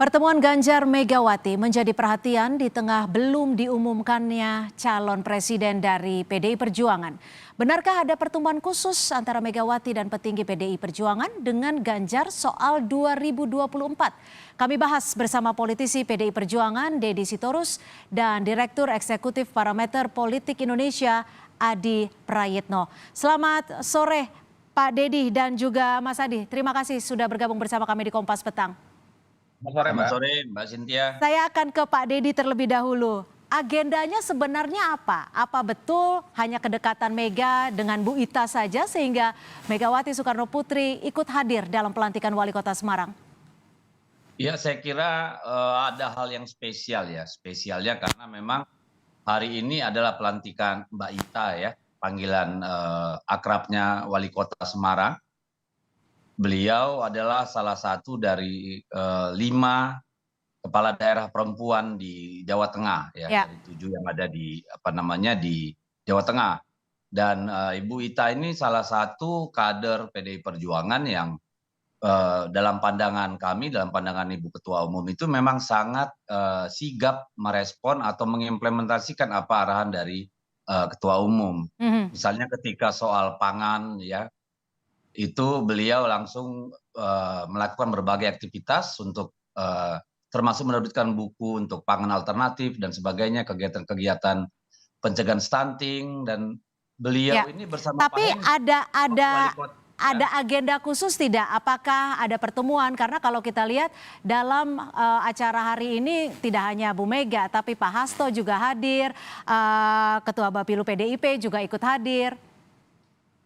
Pertemuan Ganjar Megawati menjadi perhatian di tengah belum diumumkannya calon presiden dari PDI Perjuangan. Benarkah ada pertemuan khusus antara Megawati dan petinggi PDI Perjuangan dengan Ganjar soal 2024? Kami bahas bersama politisi PDI Perjuangan Deddy Sitorus dan Direktur Eksekutif Parameter Politik Indonesia Adi Prayitno. Selamat sore Pak Deddy dan juga Mas Adi. Terima kasih sudah bergabung bersama kami di Kompas Petang. Selamat sore Mbak Cynthia. Saya akan ke Pak Deddy terlebih dahulu. Agendanya sebenarnya apa? Apa betul hanya kedekatan Mega dengan Bu Ita saja sehingga Megawati Soekarno Putri ikut hadir dalam pelantikan Wali Kota Semarang? Ya, saya kira ada hal yang spesial ya. Spesialnya karena memang hari ini adalah pelantikan Mbak Ita ya, panggilan akrabnya Wali Kota Semarang. Beliau adalah salah satu dari 5 kepala daerah perempuan di Jawa Tengah ya, dari 7 yang ada di Jawa Tengah. Dan Ibu Ita ini salah satu kader PDI Perjuangan yang dalam pandangan kami, dalam pandangan Ibu Ketua Umum itu memang sangat sigap merespon atau mengimplementasikan apa arahan dari Ketua Umum. Misalnya ketika soal pangan ya, itu beliau langsung melakukan berbagai aktivitas untuk termasuk menerbitkan buku untuk pangan alternatif dan sebagainya, kegiatan-kegiatan pencegahan stunting, dan beliau ini bersama Pak Tapi Hendi ada agenda khusus tidak? Apakah ada pertemuan? Karena kalau kita lihat dalam acara hari ini tidak hanya Bu Mega, tapi Pak Hasto juga hadir, Ketua Bapilu PDIP juga ikut hadir.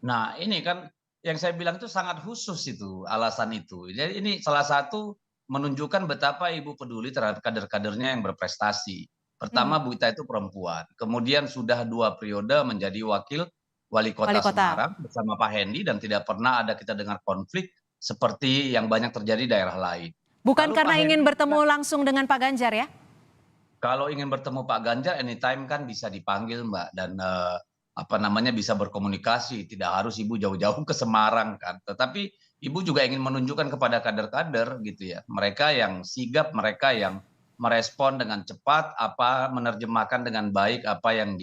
Nah, ini kan yang saya bilang itu sangat khusus itu, alasan itu. Jadi ini salah satu menunjukkan betapa Ibu peduli terhadap kader-kadernya yang berprestasi. Pertama, Bu Ita itu perempuan. Kemudian sudah 2 periode menjadi wakil Wali Kota Semarang bersama Pak Hendi dan tidak pernah ada kita dengar konflik seperti yang banyak terjadi di daerah lain. Bukan Lalu karena Pak ingin Hendi bertemu langsung dengan Pak Ganjar ya? Kalau ingin bertemu Pak Ganjar anytime kan bisa dipanggil Mbak, dan bisa berkomunikasi, tidak harus Ibu jauh-jauh ke Semarang kan. Tetapi Ibu juga ingin menunjukkan kepada kader-kader gitu ya, mereka yang sigap, mereka yang merespon dengan cepat, menerjemahkan dengan baik apa yang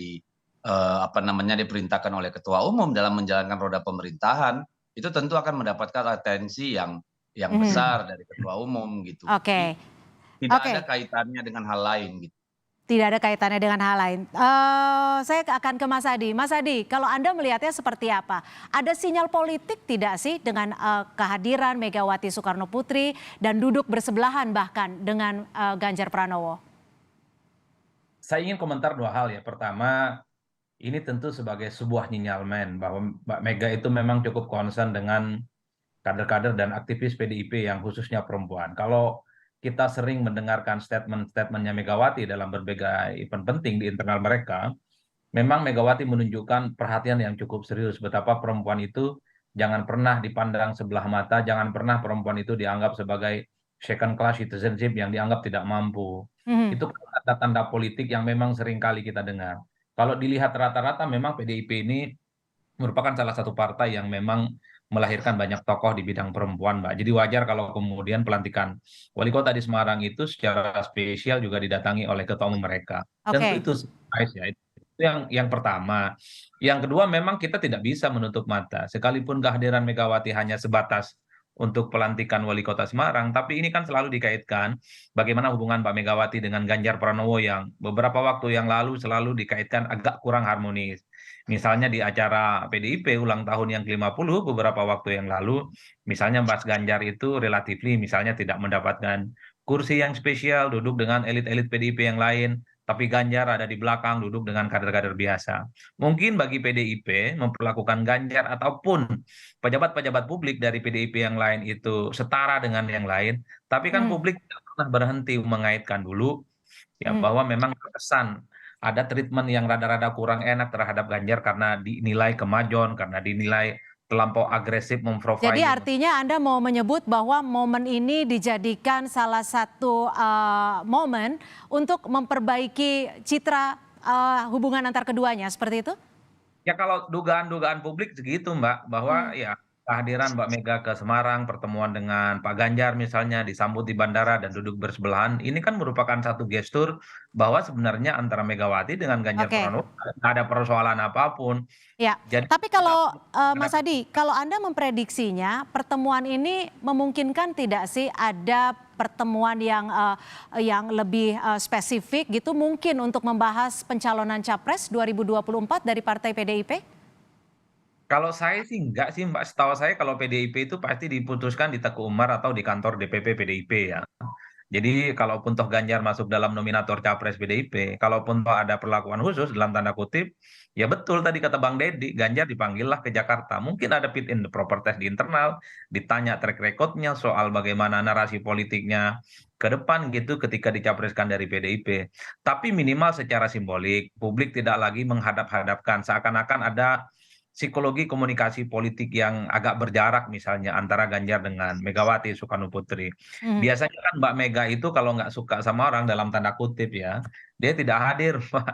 diperintahkan oleh Ketua Umum dalam menjalankan roda pemerintahan, itu tentu akan mendapatkan atensi yang besar dari Ketua Umum gitu. Oke. Tidak ada kaitannya dengan hal lain gitu. Tidak ada kaitannya dengan hal lain. Saya akan ke Mas Adi. Mas Adi, kalau Anda melihatnya seperti apa? Ada sinyal politik tidak sih dengan kehadiran Megawati Soekarno Putri dan duduk bersebelahan bahkan dengan Ganjar Pranowo? Saya ingin komentar 2 hal ya. Pertama, ini tentu sebagai sebuah sinyalmen bahwa Mbak Mega itu memang cukup concern dengan kader-kader dan aktivis PDIP yang khususnya perempuan. Kalau kita sering mendengarkan statement-statementnya Megawati dalam berbagai event penting di internal mereka, memang Megawati menunjukkan perhatian yang cukup serius betapa perempuan itu jangan pernah dipandang sebelah mata, jangan pernah perempuan itu dianggap sebagai second class citizenship yang dianggap tidak mampu. Itu tanda-tanda politik yang memang sering kali kita dengar. Kalau dilihat rata-rata memang PDIP ini merupakan salah satu partai yang memang melahirkan banyak tokoh di bidang perempuan, Mbak. Jadi wajar kalau kemudian pelantikan wali kota di Semarang itu secara spesial juga didatangi oleh ketua umum mereka. Tentu itu surprise ya. Itu yang pertama. Yang kedua, memang kita tidak bisa menutup mata. Sekalipun kehadiran Megawati hanya sebatas untuk pelantikan wali kota Semarang, tapi ini kan selalu dikaitkan bagaimana hubungan Pak Megawati dengan Ganjar Pranowo yang beberapa waktu yang lalu selalu dikaitkan agak kurang harmonis. Misalnya di acara PDIP ulang tahun yang ke-50 beberapa waktu yang lalu, misalnya Mas Ganjar itu relatifly misalnya tidak mendapatkan kursi yang spesial, duduk dengan elit-elit PDIP yang lain, tapi Ganjar ada di belakang duduk dengan kader-kader biasa. Mungkin bagi PDIP memperlakukan Ganjar ataupun pejabat-pejabat publik dari PDIP yang lain itu setara dengan yang lain, tapi kan publik tidak pernah berhenti mengaitkan dulu ya bahwa memang terkesan ada treatment yang rada-rada kurang enak terhadap Ganjar karena dinilai kemajon, karena dinilai terlampau agresif memprofiling. Jadi artinya Anda mau menyebut bahwa momen ini dijadikan salah satu momen untuk memperbaiki citra hubungan antar keduanya, seperti itu? Ya kalau dugaan-dugaan publik segitu Mbak, bahwa ya kehadiran Mbak Mega ke Semarang, pertemuan dengan Pak Ganjar misalnya, disambut di bandara dan duduk bersebelahan, ini kan merupakan satu gestur bahwa sebenarnya antara Megawati dengan Ganjar Oke. Pranowo nggak ada persoalan apapun. Ya, Jadi tapi tidak kalau ada. Mas Adi, kalau Anda memprediksinya pertemuan ini memungkinkan tidak sih ada pertemuan yang lebih spesifik gitu mungkin untuk membahas pencalonan Capres 2024 dari Partai PDIP? Kalau saya sih enggak sih Mbak, setahu saya kalau PDIP itu pasti diputuskan di Teguh Umar atau di kantor DPP PDIP ya. Jadi kalaupun toh Ganjar masuk dalam nominator Capres PDIP, kalaupun toh ada perlakuan khusus dalam tanda kutip, ya betul tadi kata Bang Deddy, Ganjar dipanggillah ke Jakarta. Mungkin ada fit in the proper test di internal, ditanya track recordnya soal bagaimana narasi politiknya ke depan gitu ketika dicapreskan dari PDIP. Tapi minimal secara simbolik, publik tidak lagi menghadap-hadapkan seakan-akan ada psikologi komunikasi politik yang agak berjarak misalnya antara Ganjar dengan Megawati Soekarno Putri. Mhm. Biasanya kan Mbak Mega itu kalau nggak suka sama orang dalam tanda kutip ya, dia tidak hadir, Pak.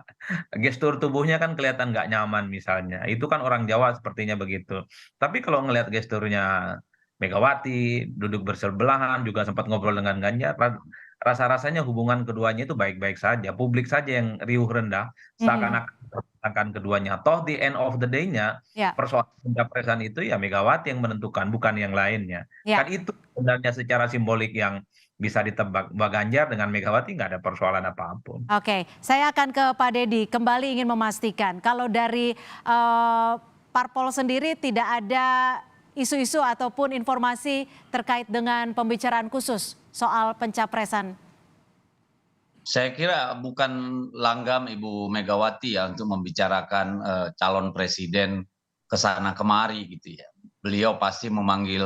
Gestur tubuhnya kan kelihatan nggak nyaman misalnya. Itu kan orang Jawa sepertinya begitu. Tapi kalau ngelihat gesturnya Megawati, duduk bersebelahan, juga sempat ngobrol dengan Ganjar, rasa-rasanya hubungan keduanya itu baik-baik saja. Publik saja yang riuh rendah, Mhm. seakan-akan mempertahankan keduanya. Toh di end of the day-nya, Ya, persoalan pencapresan itu ya Megawati yang menentukan, bukan yang lainnya. ya. Kan itu sebenarnya secara simbolik yang bisa ditebak. Mbak Ganjar dengan Megawati nggak ada persoalan apapun. Oke, saya akan ke Pak Deddy. Kembali ingin memastikan kalau dari parpol sendiri tidak ada isu-isu ataupun informasi terkait dengan pembicaraan khusus soal pencapresan. Saya kira bukan langgam Ibu Megawati ya untuk membicarakan calon presiden ke sana kemari gitu ya. Beliau pasti memanggil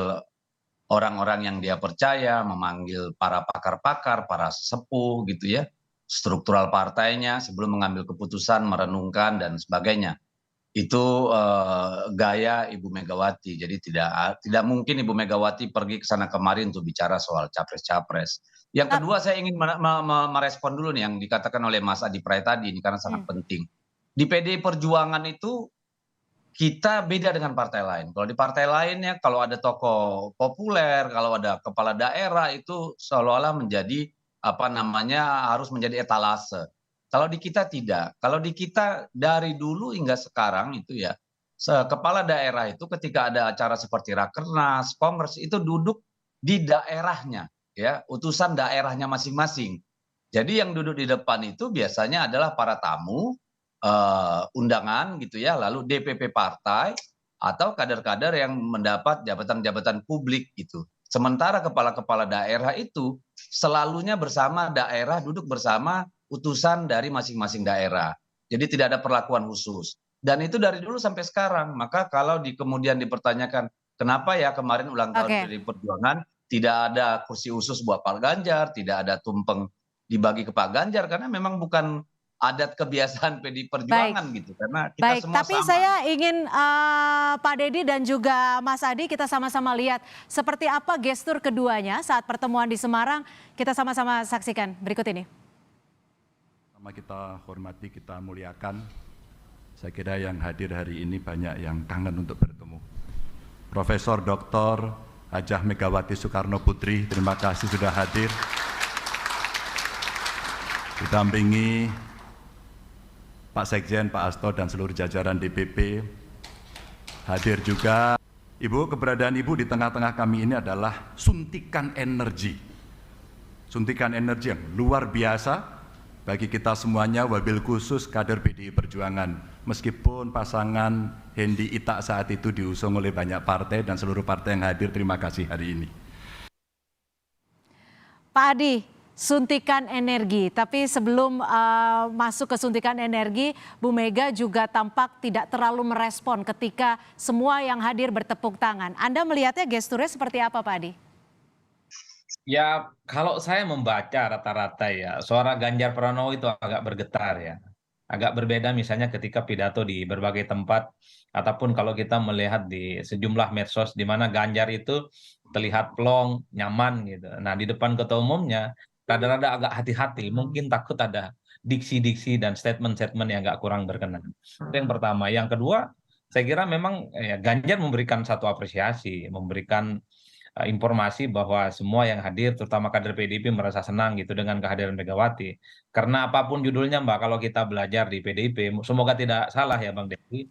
orang-orang yang dia percaya, memanggil para pakar-pakar, para sesepuh gitu ya, struktural partainya sebelum mengambil keputusan, merenungkan dan sebagainya. Itu gaya Ibu Megawati. Jadi tidak mungkin Ibu Megawati pergi ke sana kemari untuk bicara soal capres-capres. Yang Tap- kedua saya ingin merespon dulu nih yang dikatakan oleh Mas Adi Pray tadi ini karena sangat Hmm, penting. Di PDI Perjuangan itu kita beda dengan partai lain. Kalau di partai lainnya kalau ada tokoh populer, kalau ada kepala daerah itu seolah-olah menjadi apa namanya harus menjadi etalase. Kalau di kita tidak. Kalau di kita dari dulu hingga sekarang itu ya kepala daerah itu ketika ada acara seperti rakernas, kongres itu duduk di daerahnya ya, utusan daerahnya masing-masing. Jadi yang duduk di depan itu biasanya adalah para tamu, undangan gitu ya, lalu DPP partai atau kader-kader yang mendapat jabatan-jabatan publik gitu. Sementara kepala-kepala daerah itu selalunya bersama daerah, duduk bersama utusan dari masing-masing daerah. Jadi tidak ada perlakuan khusus. Dan itu dari dulu sampai sekarang. Maka kalau kemudian dipertanyakan, kenapa ya kemarin ulang tahun Oke, PDI Perjuangan tidak ada kursi khusus buat Pak Ganjar, tidak ada tumpeng dibagi ke Pak Ganjar, karena memang bukan adat kebiasaan PDI baik. Perjuangan gitu, karena kita Baik, semua tapi sama. saya ingin Pak Deddy dan juga Mas Adi kita sama-sama lihat seperti apa gestur keduanya saat pertemuan di Semarang. Kita sama-sama saksikan berikut ini. Sama kita hormati, kita muliakan. Saya kira yang hadir hari ini banyak yang kangen untuk bertemu. Profesor Dr. Hajah Megawati Soekarno Putri, terima kasih sudah hadir. Didampingi Pak Sekjen, Pak Hasto, dan seluruh jajaran DPP. Hadir juga Ibu, keberadaan Ibu di tengah-tengah kami ini adalah suntikan energi. Suntikan energi yang luar biasa bagi kita semuanya, wabil khusus kader PDI Perjuangan. Meskipun pasangan Hendi Ita saat itu diusung oleh banyak partai dan seluruh partai yang hadir, terima kasih hari ini. Pak Adi, suntikan energi. Tapi sebelum masuk ke suntikan energi, Bu Mega juga tampak tidak terlalu merespon ketika semua yang hadir bertepuk tangan. Anda melihatnya gesturnya seperti apa, Pak Adi? Ya, kalau saya membaca rata-rata ya, suara Ganjar Pranowo itu agak bergetar ya. Agak berbeda misalnya ketika pidato di berbagai tempat, ataupun kalau kita melihat di sejumlah medsos di mana Ganjar itu terlihat plong, nyaman gitu. Nah, di depan ketua umumnya, rada-rada agak hati-hati, mungkin takut ada diksi-diksi dan statement-statement yang agak kurang berkenan. Itu yang pertama. Yang kedua, saya kira memang Ganjar memberikan satu apresiasi, memberikan informasi bahwa semua yang hadir, terutama kader PDIP merasa senang gitu dengan kehadiran Megawati. Karena apapun judulnya Mbak, kalau kita belajar di PDIP, semoga tidak salah ya Bang Devi,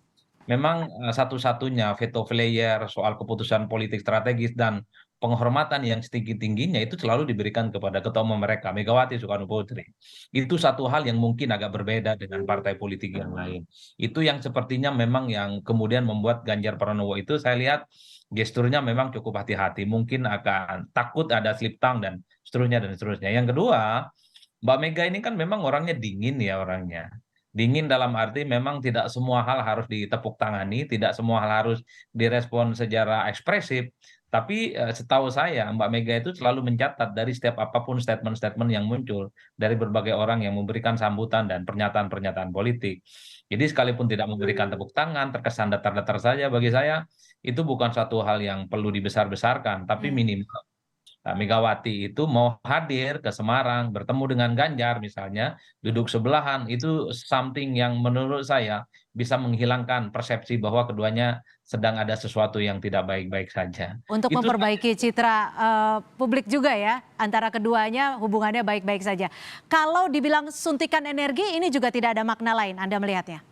memang satu-satunya veto player soal keputusan politik strategis dan penghormatan yang setinggi-tingginya itu selalu diberikan kepada ketua umum mereka, Megawati Soekarno Putri. Itu satu hal yang mungkin agak berbeda dengan partai politik yang lain. Itu yang sepertinya memang yang kemudian membuat Ganjar Pranowo itu saya lihat gesturnya memang cukup hati-hati, mungkin akan takut ada slip tongue dan seterusnya dan seterusnya. Yang kedua, Mbak Mega ini kan memang orangnya dingin ya orangnya. Dingin dalam arti memang tidak semua hal harus ditepuk tangani, tidak semua hal harus direspon secara ekspresif. Tapi setahu saya Mbak Mega itu selalu mencatat dari setiap apapun statement-statement yang muncul dari berbagai orang yang memberikan sambutan dan pernyataan-pernyataan politik. Jadi sekalipun tidak memberikan tepuk tangan, terkesan datar-datar saja bagi saya, itu bukan satu hal yang perlu dibesar-besarkan, tapi Hmm. minimal Megawati itu mau hadir ke Semarang, bertemu dengan Ganjar misalnya, duduk sebelahan, itu something yang menurut saya bisa menghilangkan persepsi bahwa keduanya sedang ada sesuatu yang tidak baik-baik saja. Untuk Itu memperbaiki citra publik juga ya, antara keduanya hubungannya baik-baik saja. Kalau dibilang suntikan energi, ini juga tidak ada makna lain, Anda melihatnya?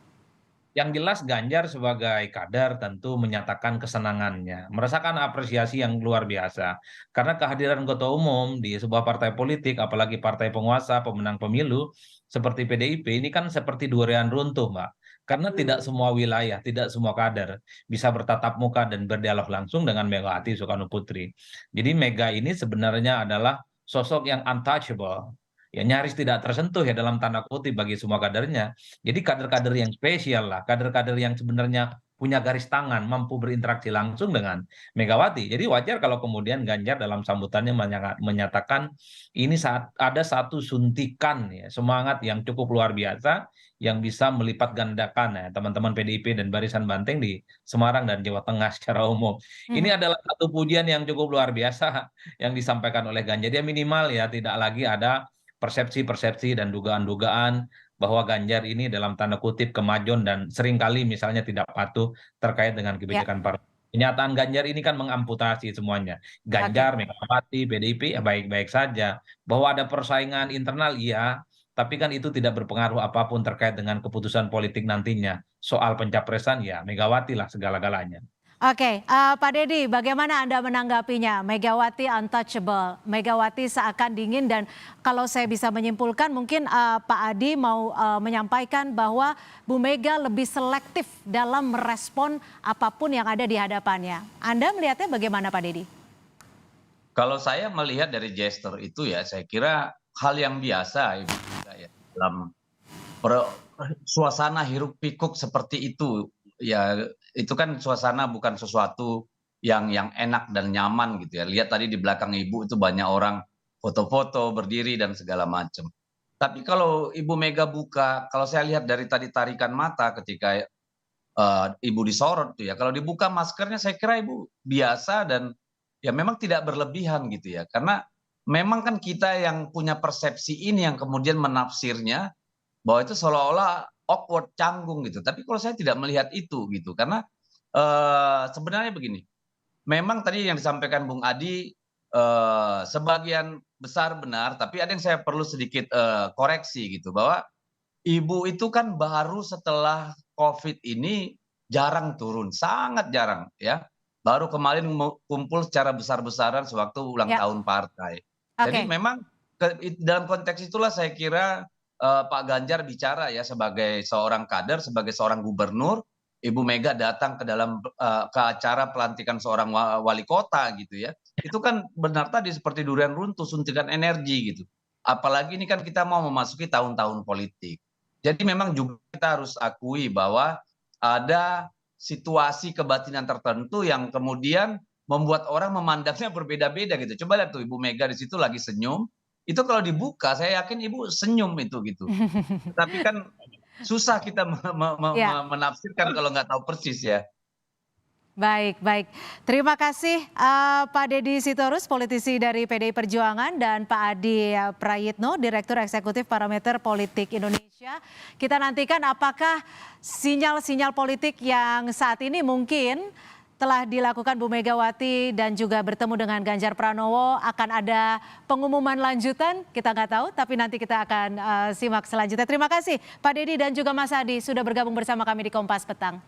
yang jelas Ganjar sebagai kader tentu menyatakan kesenangannya, merasakan apresiasi yang luar biasa. Karena kehadiran ketua umum di sebuah partai politik, apalagi partai penguasa, pemenang pemilu, seperti PDIP, ini kan seperti durian runtuh, Mbak. Karena tidak semua wilayah, tidak semua kader bisa bertatap muka dan berdialog langsung dengan Megawati Soekarno Putri. Jadi Mega ini sebenarnya adalah sosok yang untouchable. Ya nyaris tidak tersentuh ya dalam tanda kutip bagi semua kadernya. Jadi kader-kader yang spesial lah, kader-kader yang sebenarnya punya garis tangan, mampu berinteraksi langsung dengan Megawati. Jadi wajar kalau kemudian Ganjar dalam sambutannya menyatakan ini saat ada satu suntikan ya, semangat yang cukup luar biasa yang bisa melipat gandakan ya teman-teman PDIP dan Barisan Banteng di Semarang dan Jawa Tengah secara umum. Hmm. Ini adalah satu pujian yang cukup luar biasa yang disampaikan oleh Ganjar. Dia minimal ya tidak lagi ada persepsi-persepsi dan dugaan-dugaan bahwa Ganjar ini dalam tanda kutip kemajon dan seringkali misalnya tidak patuh terkait dengan Ya, kebijakan partai. Kenyataan Ganjar ini kan mengamputasi semuanya. oke. Ganjar, Megawati, PDIP ya baik-baik saja. Bahwa ada persaingan internal iya, tapi kan itu tidak berpengaruh apapun terkait dengan keputusan politik nantinya. Soal pencapresan ya Megawati lah segala-galanya. Oke, Pak Deddy, bagaimana Anda menanggapinya? Megawati untouchable, Megawati seakan dingin dan kalau saya bisa menyimpulkan mungkin Pak Adi mau menyampaikan bahwa Bu Mega lebih selektif dalam merespon apapun yang ada di hadapannya. Anda melihatnya bagaimana Pak Deddy? Kalau saya melihat dari gestur itu ya, saya kira hal yang biasa Ibu Mega ya dalam suasana hiruk pikuk seperti itu. Ya itu kan suasana bukan sesuatu yang enak dan nyaman gitu ya. Lihat tadi di belakang Ibu itu banyak orang foto-foto, berdiri dan segala macam. Tapi kalau Ibu Mega buka, kalau saya lihat dari tadi tarikan mata ketika Ibu disorot tuh ya, kalau dibuka maskernya saya kira Ibu biasa dan ya memang tidak berlebihan gitu ya. Karena memang kan kita yang punya persepsi ini yang kemudian menafsirnya bahwa itu seolah-olah awkward, canggung gitu. Tapi kalau saya tidak melihat itu gitu, karena sebenarnya begini, memang tadi yang disampaikan Bung Adi sebagian besar benar, tapi ada yang saya perlu sedikit koreksi gitu, bahwa Ibu itu kan baru setelah COVID ini jarang turun, sangat jarang ya. Baru kemarin kumpul secara besar-besaran sewaktu ulang Ya, tahun partai. Jadi oke. memang dalam konteks itulah saya kira Pak Ganjar bicara ya sebagai seorang kader, sebagai seorang gubernur, Ibu Mega datang ke dalam ke acara pelantikan seorang wali kota gitu ya. Itu kan benar tadi seperti durian runtuh, suntikan energi gitu. Apalagi ini kan kita mau memasuki tahun-tahun politik. Jadi memang juga kita harus akui bahwa ada situasi kebatinan tertentu yang kemudian membuat orang memandangnya berbeda-beda gitu. Coba lihat tuh Ibu Mega di situ lagi senyum, itu kalau dibuka saya yakin Ibu senyum itu gitu. Tapi kan susah kita Ya. menafsirkan kalau nggak tahu persis ya. Baik, baik. Terima kasih Pak Deddy Sitorus, politisi dari PDI Perjuangan, dan Pak Adi Prayitno, Direktur Eksekutif Parameter Politik Indonesia. Kita nantikan apakah sinyal-sinyal politik yang saat ini mungkin telah dilakukan Bu Megawati dan juga bertemu dengan Ganjar Pranowo, akan ada pengumuman lanjutan, kita nggak tahu, tapi nanti kita akan simak selanjutnya. Terima kasih Pak Deddy dan juga Mas Adi sudah bergabung bersama kami di Kompas Petang.